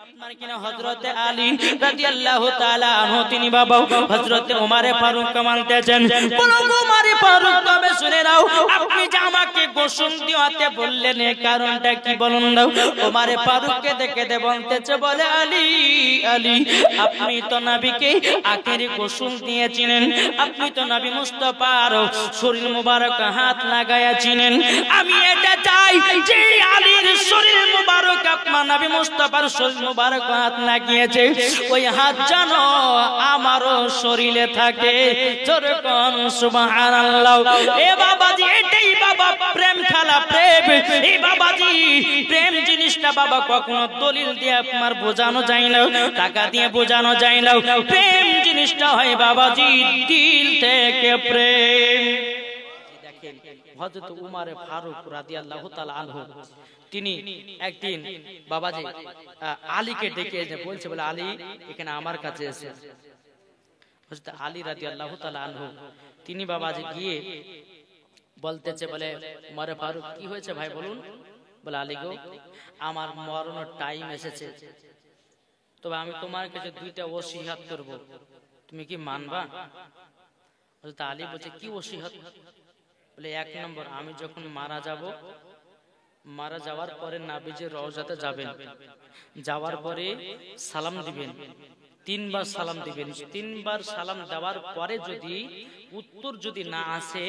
আপনার কিনা হযরতে আলী রাদিয়াল্লাহু তাআলা আনহু তিনি বাবা হযরতে ওমরে ফারুক মানতেছেন। বলো ওমরে ফারুক তবে শুনে নাও, আপনি যে আমাকে গোসল দিওয়াতে বললেন এই কারণটা কি বলুন দাও। ওমরে ফারুককে দেখে বলতেছে, বলে আলী আলী আপনি তো নবীকে আখেরি গোসল দিয়েছিলেন, আপনি তো নবী মুস্তাফার শরীর মুবারক হাত লাগাইয়াছিলেন। আমি এটা চাই যে আলীর শরীর মুবারক আপনার নবী মুস্তাফার শরীর মুবারক হাত লাগিয়েছে, ওই হাত যেন আমারও শরীরে থাকে। জোরে কোন সুবহানাল্লাহ। এ বাবাজি এটাই বাবা প্রেম খেলা, প্রেম। এই বাবাজি প্রেম জিনিসটা বাবা কখনো দলিল দিয়ে আপনার বোঝানো যায় না, টাকা দিয়ে বোঝানো যায় না। প্রেম জিনিসটা হয় বাবাজি দিল থেকে প্রেম। দেখেন হযরত উমর ফারুক রাদিয়াল্লাহু তাআলা আনহু তিনি একদিন বাবাজি আলীকে ডেকে এসে বলছে, বলে আলী এখানে আমার কাছে এসে। হযরত আলী রাদিয়াল্লাহু তাআলা আনহু তিনি বাবাজি গিয়ে বলতেছে, বলে উমর ফারুক কি হয়েছে ভাই বলুন। বলে আলী গো আমার মরণের টাইম এসেছে, তবে আমি তোমার কাছে দুইটা ওসিয়ত করব, তুমি কি মানবা? হযরত আলী বলছে কি ওসিয়ত? বলে এক নম্বর, আমি যখন মারা যাব, মারা যাওয়ার পরে নবীজির রওজাতে যাবেন, যাওয়ার পরে সালাম দিবেন, 3 বার সালাম দিবেন। 3 বার সালাম দেওয়ার পরে যদি উত্তর যদি না আসে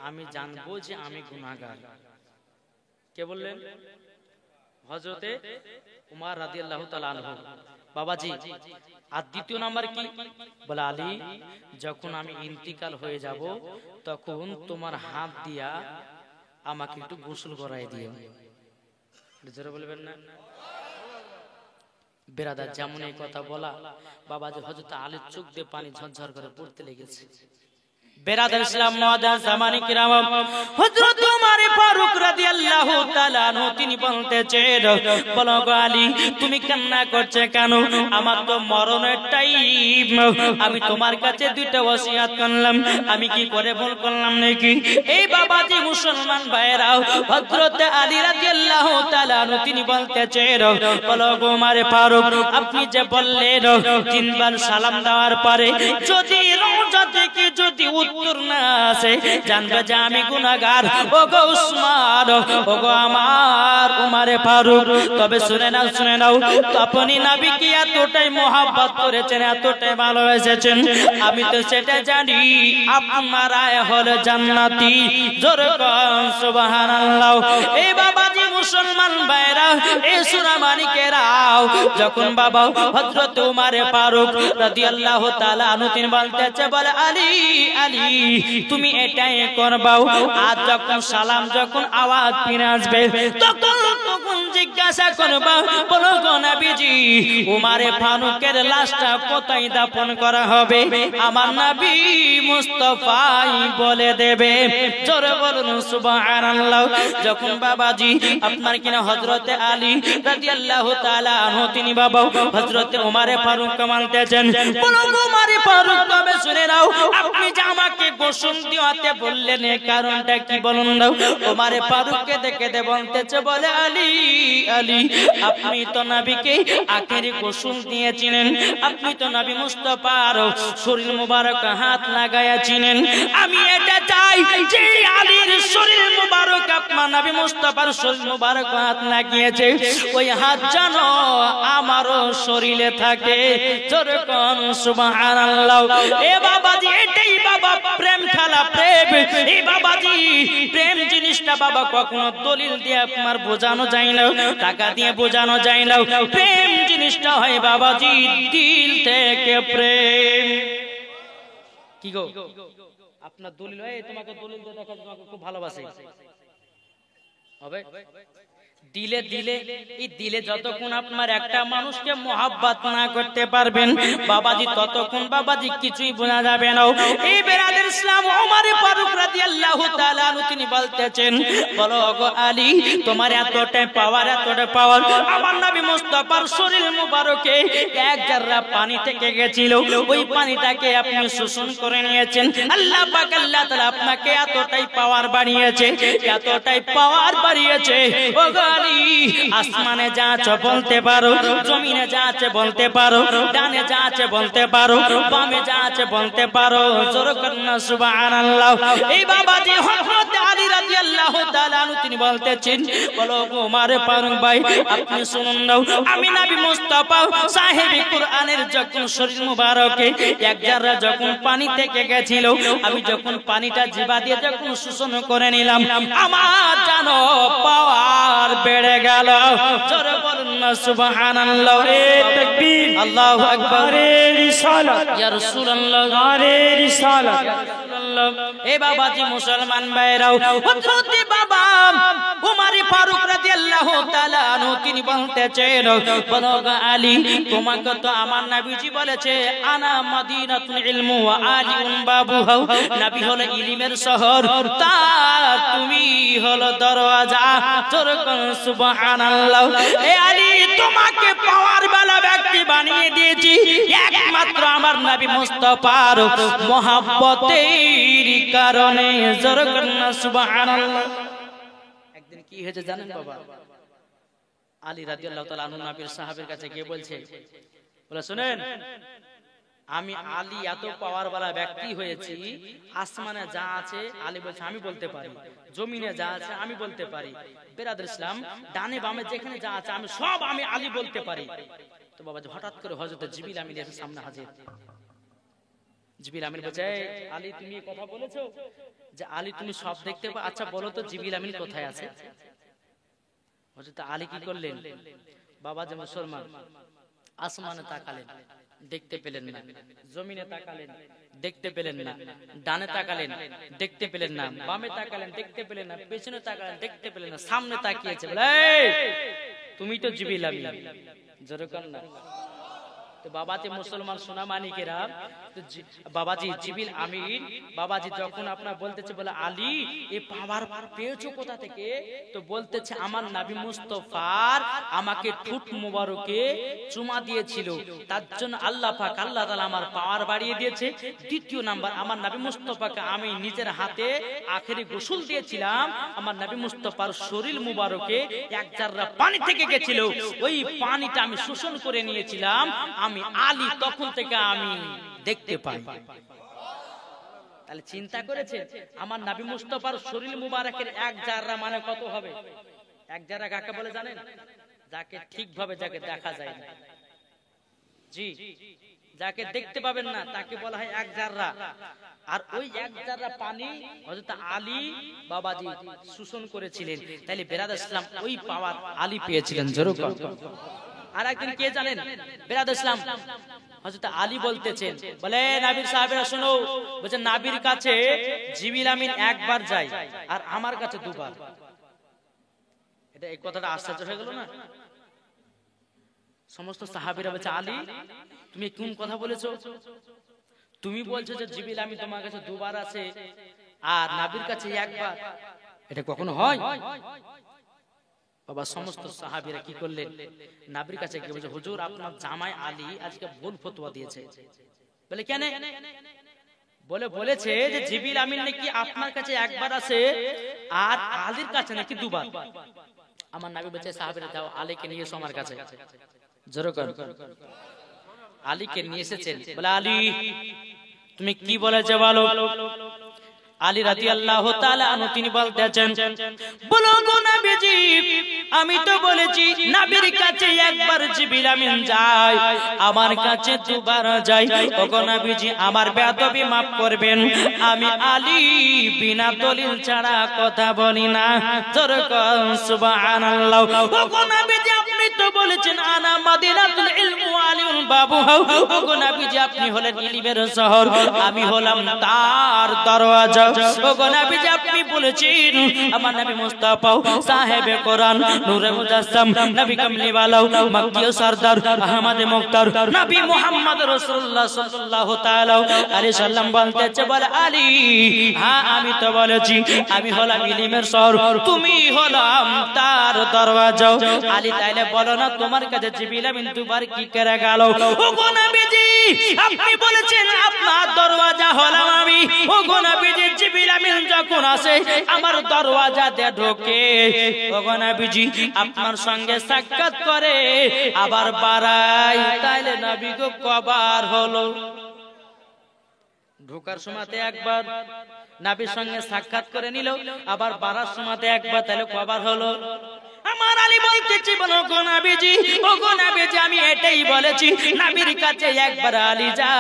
আমি জানবো যে আমি গুনাহগার। কে বললেন? হযরতে উমর রাদিয়াল্লাহু তাআলা আনহু। বাবাজি আর দ্বিতীয় নাম্বার কি? বলে আলী যখন আমি ইন্তিকাল হয়ে যাব তখন তোমার হাত দিয়া আমাকে একটু গোসল করাই দিও। জোরে বলবেন না? বেরাদার যেমন এই কথা বলা বাবাজি হযরত আলীর চোখ দিয়ে পানি ঝরঝর করে পড়তে লেগেছে। বেরাদার ইসলাম মুআদ্দাস জামানি কিরাম, হযরত উমর ফারুক রাদিয়াল্লাহু তাআলা আনহু তিনি বলতেছেন, বলো গো আলী তুমি কান্না করছো কেন? আমার তো মরণের টাইম, আমি তোমার কাছে দুইটা ওসিয়ত করলাম, আমি কি করে ভুল করলাম নাকি? এই বাবাজি মুসলমান ভাইরাও হযরত আলী রাদিয়াল্লাহু তাআলা আনহু তিনি বলতেছেন, বলো গো উমর ফারুক আপনি যে বললেন 3 বার সালাম দেওয়ার পরে যদি রওজা থেকে যদি উত্তর না আসে জানবে যে আমি গুনাহগার। ও গো উসমান, ও গো আমার উমর ফারুক তবে শুনে নাও, শুনে নাও, আপনি নবীকে এতটাই মোহাব্বত করেছেন, এতটাই ভালোবেসেছেন, আমি তো সেটা জানি আপনারাই হলো জান্নাতি। জোরে কোন সুবহানাল্লাহ। এই বাবাজি মুসলমান ভাইরা এই সুনামানিকেরাও যখন বাবা হযরত উমর ফারুক রাদিয়াল্লাহু তাআলা আনহু তিনি বলতেছে, বলে আলী আলী তুমি এটাই করবাও, আর যখন সালাম যখন আওয়াজ ফিরে আসবে তখন জিজ্ঞাসা করবা, বলো গো নবীজি উমর ফারুকের লাশটা কোথায় দাফন করা হবে? আমার নবী মুস্তাফাই বলে দেবে। জোরে বলুন সুবহানাল্লাহ। যখন বাবাজি আপনার কিনা হযরতে আলী রাদিয়াল্লাহু তাআলা আনহু তিনি বাবা হযরতে উমর ফারুক মানতেছেন, বলো উমর ফারুক তবে শুনে নাও, আপনি যে আমাকে গোসল দিওয়াতে বললেন এই কারণটা কি বলুন দাও। উমর ফারুককে দেখে বলতেছে, বলে আলী আলী আপনি তো নবীকে আখেরি গোসল দিয়েছিলেন, আপনি তো নবী মুস্তাফার শরীর মুবারক হাত লাগাইয়াছিলেন। আমি এটা চাই যে আলীর শরীর মুবারক আপনার নবী মুস্তাফার শরীর মুবারক হাত লাগিয়েছে, ওই হাত যেন আমারও শরীরে থাকে। জোরে কোন সুবহানাল্লাহ। এ বাবাজি এটাই বাবা প্রেম খেলা, প্রেম। এই বাবাজি প্রেম জিনিসটা বাবা কখনো দলিল দিয়ে আপনার বোঝানো যায় না, টাকা দিয়ে বোঝানো যায় না। প্রেম জিনিসটা হয় বাবাজি দিল থেকে প্রেম। কি গো আপনার দলিল হয়, তোমাকে দলিল দিয়ে দেখা তোমাকে খুব ভালোবাসে হবে দিলে দিলে এই দিলে যতক্ষণ আপনার একটা মানুষকে মহব্বত না করতে পারবেন বাবাজি ততক্ষণ বাবাজি কিছুই বোঝা যাবে না। এই বেরাদের ইসলাম ওমর ফারুক রাদিয়াল্লাহু তাআলা আনহু তিনি বলতেছেন, বলো গো আলী তোমার এতটাই পাওয়ার, এতটাই পাওয়ার, আমার নবী মুস্তাফার শরীর মুবারকে এক জাররা পানি থেকে গেছিল, ওই পানিটাকে আপনি শোষণ করে নিয়েছেন। আল্লাহ পাক আল্লাহ তাআলা আপনাকে এতটাই পাওয়ার বাড়িয়েছে, এতটাই পাওয়ার বাড়িয়েছে। ও গো আলী আসমানে যা আছে বলতে পারো, জমিনে যা আছে বলতে পারো, ডানে যা আছে বলতে পারো, বামে যা আছে বলতে পারো, জোরে করুন সুবহানাল্লাহ। এই বাবাজি হযরত আলী রাদিয়াল্লাহু তাআলা তিনি বলতেছেন, বলো ওমর ফারুক ভাই আপনি শুনুন না, আমি নবী মুস্তাফা সাহেবে কুরআনের যখন শরীর মুবারকে এক জাররা যখন পানি থেকে গেছিল, আমি যখন পানিটা জিবা দিয়ে যখন শোষণ করে নিলাম, আমার জানো পাওয়ার বেড়ে গেল। জোরে বলুন না সুবহানাল্লাহ। তাকবীর, আল্লাহু আকবার, রিসালাত ইয়া রাসূলুল্লাহ, আরে রিসালাত ইয়া রাসূলুল্লাহ। এ বাবাজি মুসলমান ভাইরাও, হযরত বাবা ওমর ফারুক রাদিয়াল্লাহু তাআলা আনহু তিনি বলতেছেন, বলো আলী তোমাকে তো আমার নবীজি বলেছে আনা মদিনাতুল ইলম ওয়া আলিউন বাবুহা, নবী হলো ইলমের শহর, তা তুমি হলো দরওয়াজা। জোরে করুন সুবহানাল্লাহ। এ আলী তোমাকে পাওয়ার वाला ব্যক্তি বানিয়ে দিয়েছি একমাত্র আমার নবী মুস্তাফার মহব্বতের কারণে। জোরে করুন সুবহানাল্লাহ। একদিন কি হয়েছে জানেন বাবা? আলী রাদিয়াল্লাহু তাআলা আনহু নবীর সাহাবীর কাছে গিয়ে বলছে, বলে শুনেন আমি আলী এত পাওয়ার वाला ব্যক্তি হয়েছি, আসমানে যা আছে আলী বলছে আমি বলতে পারি, জমিনে যা আছে আমি বলতে পারি, বেরাদর ইসলাম ডানে বামে যেখানে যা আছে আমি সব আমি আলী বলতে পারি। তো বাবা হঠাৎ করে হযরত জিবরিল আমিন এসে সামনে হাজির। জিবরিল আমিন বলছে, আলী তুমি এই কথা বলেছো যে আলী তুমি সব দেখতে পাও, আচ্ছা বলো তো জিবরিল আমিন কোথায় আছে? হযরত আলী কি করলেন? বাবা যে মুসলমান, আসমানে তাকালেন, দেখতে পেলেন না, জমিনে তাকালেন, দেখতে পেলেন না, ডানে তাকালেন, দেখতে পেলেন না, বামে তাকালেন, দেখতে পেলেন না, পেছনে তাকালেন, দেখতে পেলেন না, সামনে তাকিয়েছে, বলে তুমি তো জিবরিল আমিন। জোরে কর না। তো বাবাজি মুসলমান সোনা মানিকেরা, বাবাজি জিবরিল আমিন বাবাজি যখন আপনার বলতেছে, বলে আলী এই পাওয়ার পেয়েছো কোথা থেকে? তো বলতেছে আমার নবী মুস্তাফার আমাকে ঠোঁট মুবারকে চুমা দিয়েছিল, তার জন্য আল্লাহ পাক আল্লাহ তাআলা আমার পাওয়ার বাড়িয়ে দিয়েছে। দ্বিতীয় নাম্বার আমার নবী মুস্তাফাকে আমি নিজের হাতে আখেরি গোসল দিয়েছিলাম, আমার নবী মুস্তাফার শরীর মুবারকে এক জাররা পানি থেকে গেছিল, ওই পানিটা আমি শোষণ করে নিয়েছিলাম, আমি আলী তখন থেকে আমি দেখতে পাই। তাহলে চিন্তা করেছে আমার নবী মুস্তাফার শরীর মুবারকের এক জাররা মানে কত হবে? এক জাররা কাকে বলে জানেন? যাকে ঠিকভাবে যাকে দেখা যায় না, জি যাকে দেখতে পাবেন না তাকে বলা হয় এক জাররা। আর ওই এক জাররা পানি হযরত আলী বাবাজি শোষণ করেছিলেন। তাহলে বেরাদর ইসলাম ওই পাওয়ার আলী পেয়েছিলেন। জোরে কর। আর একদিন কে জানেন বেরাদর ইসলাম, হযরত আলী বলতেছেন, বলে নবীর সাহাবীরা শুনো, বলেন নবীর কাছে জিবরিল আমিন একবার যায় আর আমার কাছে দুবার। এটা এই কথাটা আশ্চর্য হয়ে গেল না? সমস্ত সাহাবীরা বলছে, আলী তুমি কোন কথা বলেছো? তুমি বলছো যে জিবরিল আমিন তোমার কাছে দুবার আছে আর নবীর কাছে একবার, এটা কখনো হয়? বাবা সমস্ত সাহাবীরা কি করলেন? নবীর কাছে গিয়ে বলছে, হুজুর আপনার জামাই আলী আজকে ভুল ফতোয়া দিয়েছে। বলে কেন? বলে বলেছে যে জিবরিল আমিন নাকি আপনার কাছে একবার আছে আর আলীর কাছে নাকি দুবার। আমার নবী বলছে, সাহাবীরা যাও আলীকে নিয়ে এসো আমার কাছে। জোরে কর। আলীকে নিয়ে এসেছেন। বলে আলী তুমি কি বলেছে বলো? আলী রাদিয়াল্লাহু তাআলা আনহু তিনি বলতেছেন, বলো গো নবীজি আমি তো বলেছি নবীর কাছে একবার জিবরিল আমিন যায়, আমার কাছে দুবার যায়। ওগো নবীজি আমার বেয়াদবি maaf করবেন, আমি আলী বিনা দলিল ছাড়া কথা বলি না। জোরে কর সুবহানাল্লাহ। ওগো নবীজি আপনি তো বলেছেন আনা মদিনাতুল ইলম ওয়া আলিউন বাবুহা, ওগো নবীজি আপনি হলেন ইলমের শহর, আমি হলাম তার দরওয়াজা। ওগো নবীজি আপনি বলেছেন আমার নবী মুস্তাফা সাহেবে কোরআন নূরে মুজাসসাম নবী কামলি ওয়ালা মক্কি সরদার আহমদ মুখতার নবী মুহাম্মদ রাসূলুল্লাহ সাল্লাল্লাহু তাআলা আলাইহি সাল্লাম বলতেছে, বলে আলী হ্যাঁ আমি তো বলেছি আমি হলাম ইলমের শহর, তুমি হলাম তার দরওয়াজা। আলী তাইলে বলো না তোমার কাছে জিবরিল আমিন দুবার কি করে গেল? ওগো নবীজি আপনি বলেছেন আপনার দরওয়াজা হলাম আমি। ওগো নবীজি জিবরিল আমিন যখন আসে আমার দরওয়াজাতে ঢোকে, ওগো নবীজি আপনার সঙ্গে সাক্ষাৎ করে আবার বাড়াই, তাইলে নবী গো কবার হলো? ঢোকার সময়তে একবার নবীর সঙ্গে সাক্ষাৎ করে নিল, আবার বাড়ার সময়তে একবার, তাহলে কবার হলো? আমার আলী বলতেছি বলো গো নবীজি, ও গো নবীজি আমি এটাই বলেছি নবীর কাছে একবার আলী যা,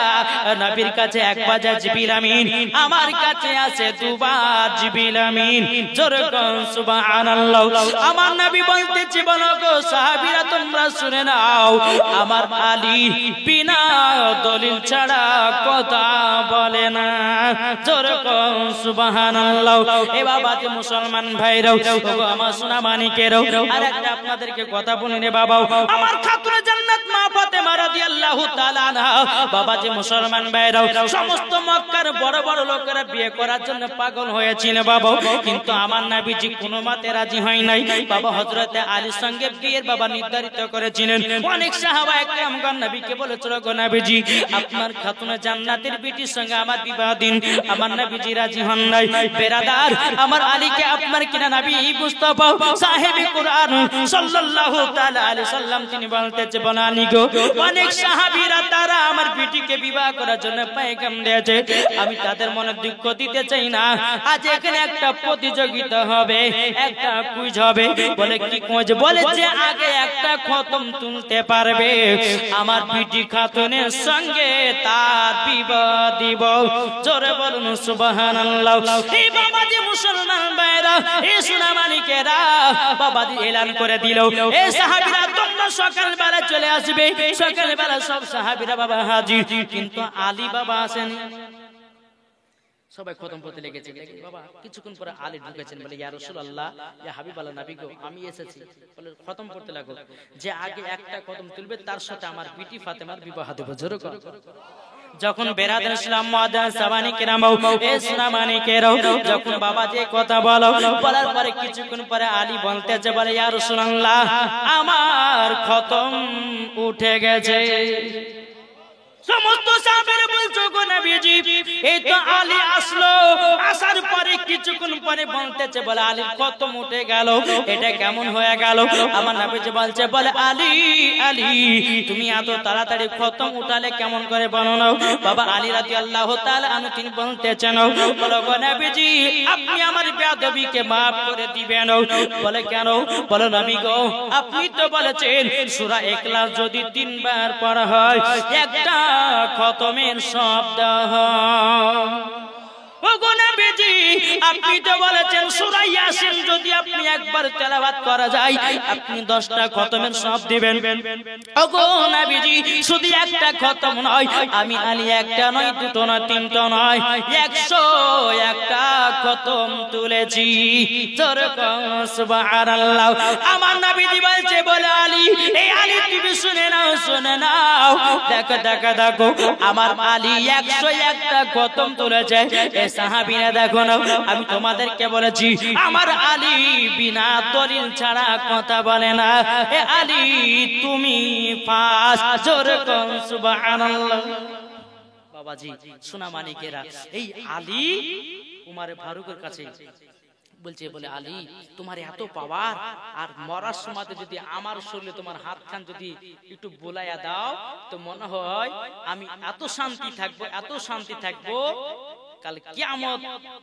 নবীর কাছে একবার যা জিবরিল আমিন, আমার কাছে আছে দুবার জিবরিল আমিন। জোরে কোন সুবহানাল্লাহ। আমার নবী বলতেছি বলো গো সাহাবীরা তোমরা শুনে নাও, আমার আলী বিনা দলিল ছাড়া কথা বলে না। জোরে কোন সুবহানাল্লাহ। এ বাবাতে মুসলমান ভাইরাও, ওগো আমার সোনা মানিকেরাও, আর একটা আপনাদেরকে কথা বলি রে বাবা, আমার খাতুনে জান্নাত মা ফাতেমা রাদিয়াল্লাহু তাআলা আনহা, বাবা যে মুসলমান ভাইরাও, সমস্ত মক্কার বড় বড় লোকেরা বিয়ে করার জন্য পাগল হয়েছিল বাবা, কিন্তু আমার নবীজি কোনো মতে রাজি হয় নাই বাবা। হযরতে আলীর সঙ্গে বিয়ের বাবা নির্ধারিত করেছিলেন। অনেক সাহাবা একরামগণ নবীকে বলেছিল গো নবীজি আপনার খাতুনে জান্নাতের বিটির সঙ্গে আমার বিবাহ দিন, আমার নবীজি রাজি হন নাই। বেরাদার আমার আলীকে আপনার কিনা নবী মুস্তাফা সাহেবে কুরআন সাল্লাল্লাহু তাআলা আলাইহি সাল্লাম তিনি বলতেছে বনানি গো, অনেক সাহাবীরা তারা আমার বিটিকে বিবাহ করার জন্য পয়গাম দিয়েছে, আমি তাদের মনে দুঃখ দিতে চাই না। আজ এখানে একটা প্রতিযোগিতা হবে, একটা কুইজ হবে। বলে কি কুইজ? বলেছে আগে একটা খতম তুলতে পারবে আমার বিটি খাতুনের সঙ্গে তার বিবাহ দিব। জোরে বলুন সুবহানাল্লাহ। এই বাবাজি মুসলমান ভাইরা, এই সোনা মানিকেরা, বাবাজি এলান করে দিল এই সাহাবীরা তোমরা সকালবেলা চলে আসবে। সকালবেলা সব সাহাবীরা বাবা হাজির, কিন্তু আলী বাবা আসেনি। সবাই খতম করতে লেগেছে। বাবা কিছুক্ষণ পরে আলী ঢুকেছেন, বলে ইয়া রাসূলুল্লাহ ইয়া হাবিবাল্লাহ নবী গো আমি এসেছি। বলে খতম করতে লাগো, যে আগে একটা খতম তুলবে তার সাথে আমার বিটি ফাতেমার বিবাহ দেব। জোরে করো। যখন বেরাদার ইসলাম মুআদ্দিন সাবানি কিরামাও, এ সোনা মানিকেরাও, যখন বাবা যে কথা বলো, বলার পরে কিছুক্ষণ পরে আলী বলতেছে বলে ইয়া রাসূলুল্লাহ আমার খতম উঠে গেছে। সমস্ত সাহাবীরা বলছো গো নবীজি এই তো আলী আসলো, আসার পরে কিছুক্ষণ পরে বলতেছে বলে আলীর খতম উঠে গেল, এটা কেমন হয়ে গেল? আমার নবীজি বলছে বলে আলী আলী তুমি এত তাড়াতাড়ি খতম উঠালে কেমন করে বলো না? বাবা আলী রাদিয়াল্লাহু তাআলা আনহু তিনি বলতেছেন বলে গো নবীজি আপনি আমার বেয়াদবিকে maaf করে দিবেন। বলে কেন? বলে নবী গো আপনি তো বলেছেন সূরা ইখলাস যদি 3 বার পড়া হয় একটা খতমের শব্দ হয়। ওগো নবীজি আপনি তো বলেছেন সূরা ইয়াসিন যদি আপনি একবার তেলাওয়াত করা যায় আপনি 10টা খতমের শব্দ দিবেন। ওগো নবীজি শুধু একটা খতম নয়, আমি আলী একটা নয়, দুটো নয়, তিনটা নয়, 101টা খতম তুলেছি। জোরে কোন সুবহানাল্লাহ। আমার নবীজি বলছে বলে আলী এই আলী তুমি শুনে নাও, শুনে নাও, দেখো দেখো দেখো আমার আলী 101টা খতম তুলেছে। সাহাবীরা দেখো না আমি তোমাদেরকে বলেছি আমার আলী বিনা দলিল ছাড়া কথা বলে না। এ আলী তুমি পাস। জোরে কোন সুবহানাল্লাহ। বাবাজি সোনা মানিকেরা, এই আলী উমর ফারুকের কাছে বলছে বলে আলী তোমার এত পাওয়ার, আর মরার সময় যদি আমার শরীরে তোমার হাত খান যদি একটু বোলাইয়া দাও তো মনে হয় আমি এত শান্তি থাকবো, এত শান্তি থাকবো কাল কিয়ামত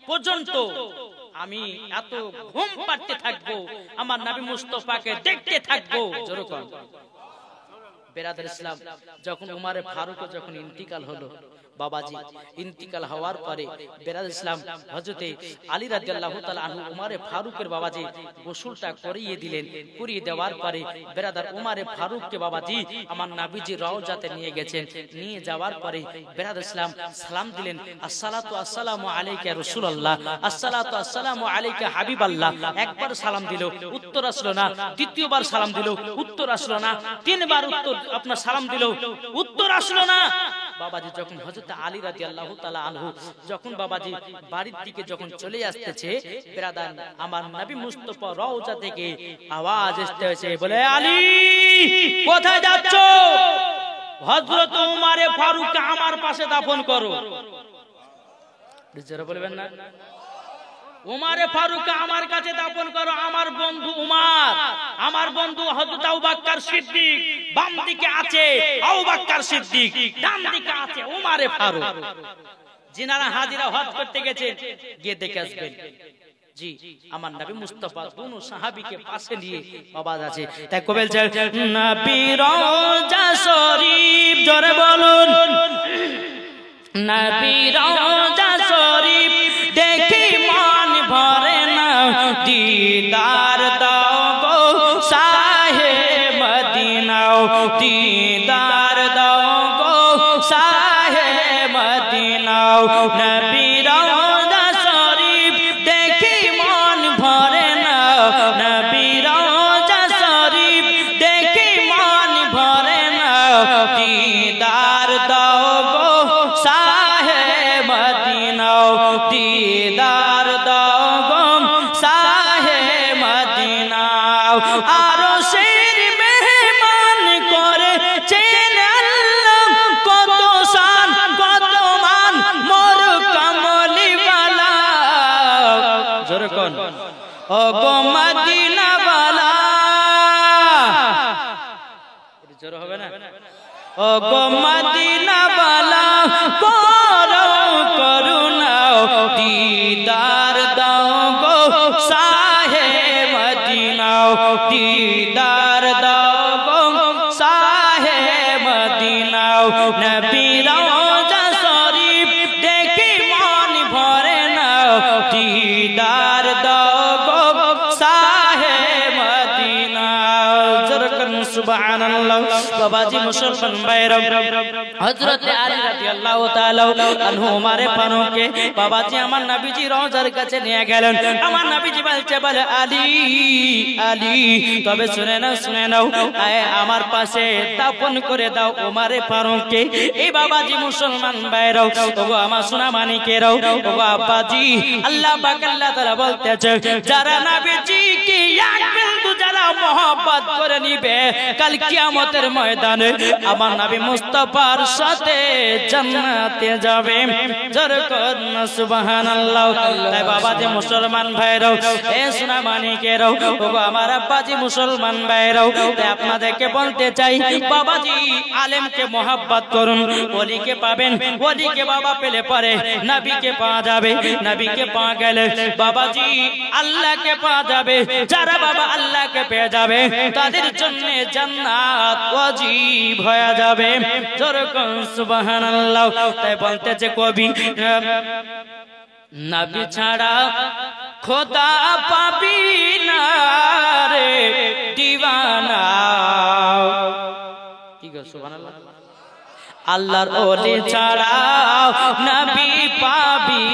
পর্যন্ত আমি এত ঘুম পাড়তে থাকবো, আমার নবী মুস্তাফাকে দেখতে থাকবো। জোরে কোন বেরাদার ইসলাম। যখন উমর ফারুক যখন ইন্তিকাল হলো, বাবাজি ইন্তিকাল হওয়ার পরে বেরাদার ইসলাম হযরতে আলী রাদিয়াল্লাহু তাআলা আনহু উমর ফারুকের বাবাজি গোসলটা করিয়ে দিলেন। করিয়ে দেওয়ার পরে বেরাদার উমর ফারুককে বাবাজি আমার নবীজি রওজাতে নিয়ে গেছেন। নিয়ে যাওয়ার পরে বেরাদার ইসলাম সালাম দিলেন, আসসালাতু আসসালামু আলাইকা রাসূলুল্লাহ, আসসালাতু আসসালামু আলাইকা হাবিবাল্লাহ। একবার সালাম দিল, উত্তর আসলো না। দ্বিতীয়বার সালাম দিল, উত্তর আসলো না। 3 বার উত্তর আপনার সালাম দিল, উত্তর আসলো না। বাবাজি যখন হযরত আলী রাদিয়াল্লাহু তাআলা আনহু যখন বাবাজি বাড়ির দিকে যখন চলে আসতেছে, বিরাদার আমার নবী মুস্তাফা রওজা থেকে আওয়াজ আসতেছে বলে আলী কোথায় যাচ্ছো? হযরত উমারে ফারুক আমার পাশে দাফন করো। জোরে বলবেন না? উমারে ফারুক আমার কাছে দাফন করো। আমার বন্ধু উমার, আমার বন্ধু হযরত আবু বকর সিদ্দিক, বাম দিকে আছে আবু বকর সিদ্দিক, ডান দিকে আছে উমারে ফারুক। যিনারা হাজিরা হজ করতে গেছেন গিয়ে দেখে আসবেন। জি, আমার নবী মুস্তাফা দুনো সাহাবীকে পাশে নিয়ে আওয়াজ আছে। তাই কবে নবী রওজা শরীফ, জোরে বলুন নবী রওজা শরীফ দেখি মন ভরে না, দিদার দাও গো শাহে মদিনা, দিদার দাও গো শাহে মদিনা। নবী রওজা শরীফ দেখি মন ভরে না, নবী রওজা শরীফ দেখি মন ভরে না, দিদার দাও গো শাহে মদিনা, দিদার দাও গো শাহে মদিনা। আরো শের মেহমান করেছেন আল্লাহ, কত শান কত মান মোর কামলিওয়ালা। জোরে কোন ও গো মদিনাওয়ালা, জোরে হবে না? ও গো মদিনাওয়ালা করো করুণা, দিদার দাও গো শাহে মদিনা, দিদার দাও গো শাহে মদিনা। নবী রওজা শরীফ দেখি মন ভরে না, দিদার দাও গো শাহে মদিনা। জরকন সুবহানাল্লাহ। বাবাজি মুসলমান ভাইরা, হযরত আলী রাদিয়াল্লাহু তাআলা আনহু উমারে ফারুককে বাবাজি আমার নবীজি রওজার কাছে নিয়ে গেলেন। আমার নবীজি বলছে, বলে আলী আলী, তবে শুনে নাও আমার পাশে দাফন করে দাও উমারে ফারুককে। এই বাবাজি মুসলমান ভাইরা, ওগো আমার সোনা মানিকেরাও, ওগো আব্বাজি, আল্লাহ পাক আল্লাহ তাআলা বলতেছে, যারা নবীজিকে এক বিন্দু যারা মহব্বত করে নিবে, কাল কিয়ামতের ময়দানে আমার নবী মুস্তাফার সাথে জান্নাতে যাবে। জোরে করুন সুবহানাল্লাহ। তাই বাবাজি মুসলমান ভাইরাও, এ সোনা মানিকেরাও, ওগো আমার আব্বাজি মুসলমান ভাইরাও, তাই আপনাদেরকে বলতে চাই, বাবাজি আলেমকে মহব্বত করুন, ওলিকে পাবেন, ওলিকে বাবা পেলে পরে নবীকে পাওয়া যাবে, নবীকে পাওয়া গেলে বাবাজি আল্লাহকে পাওয়া যাবে। যারা বাবা আল্লাহকে পেয়ে যাবে তাদের জন্য জান্নাত ওয়াজিব হয়ে যাবে। জোরে কোন সুবহানাল্লাহ। তাই বলতেছে কবি, নবী ছাড়া খোদা পাবি না রে দিওয়ানা। কি গো সুবহানাল্লাহ। আল্লাহর ওলি ছাড়া নবী পাবি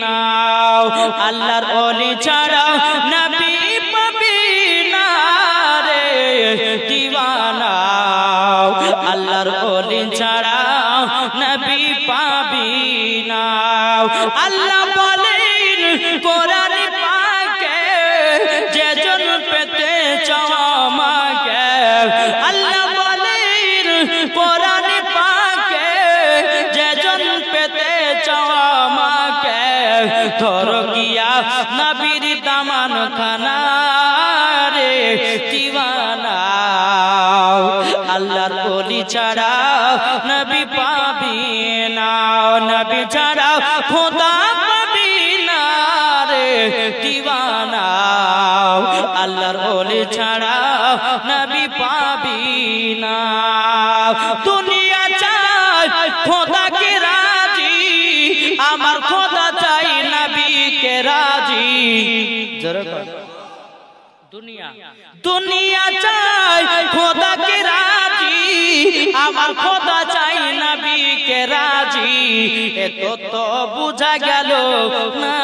না, আল্লাহর ওলি ছাড়া নবী পাবি না রে দিওয়ানা। আল্লাহর ওলি ছাড়া নবী পাবি না। আল্লাহ বলেন কোরআন পাকে, যেজন পেতে চাও আমাকে। আল্লাহ বলেন কোরআন পাকে, যেজন পেতে চাও আমাকে। ধরো গিয়া নবীর দামান খানা রে দিওয়ানা। আল্লাহর ওলি ছাড়া নবী পাবি না, নবী ছাড়া খোদা পাবি না রে দিওয়ানা। আল্লাহর ওলি ছাড়া নবী পাবি না। দুনিয়া চাই খোদাকে রাজি, আমার খোদা চাই নবীকে রাজি। দুনিয়া চাই খোদাকে রাজি, আমার খোদা চাই নবীকে রাজি। এত তো বুঝা গেল না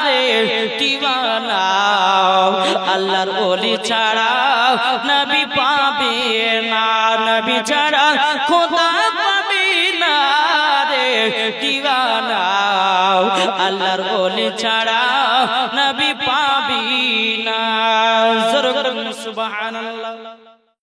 রে দিওয়ানা। আল্লাহর ওলি ছাড়া নবী পাবে না, নবী ছাড়া খোদা পাবে না রে দিওয়ানা। আল্লাহর ওলি ছাড়া নবী পাবে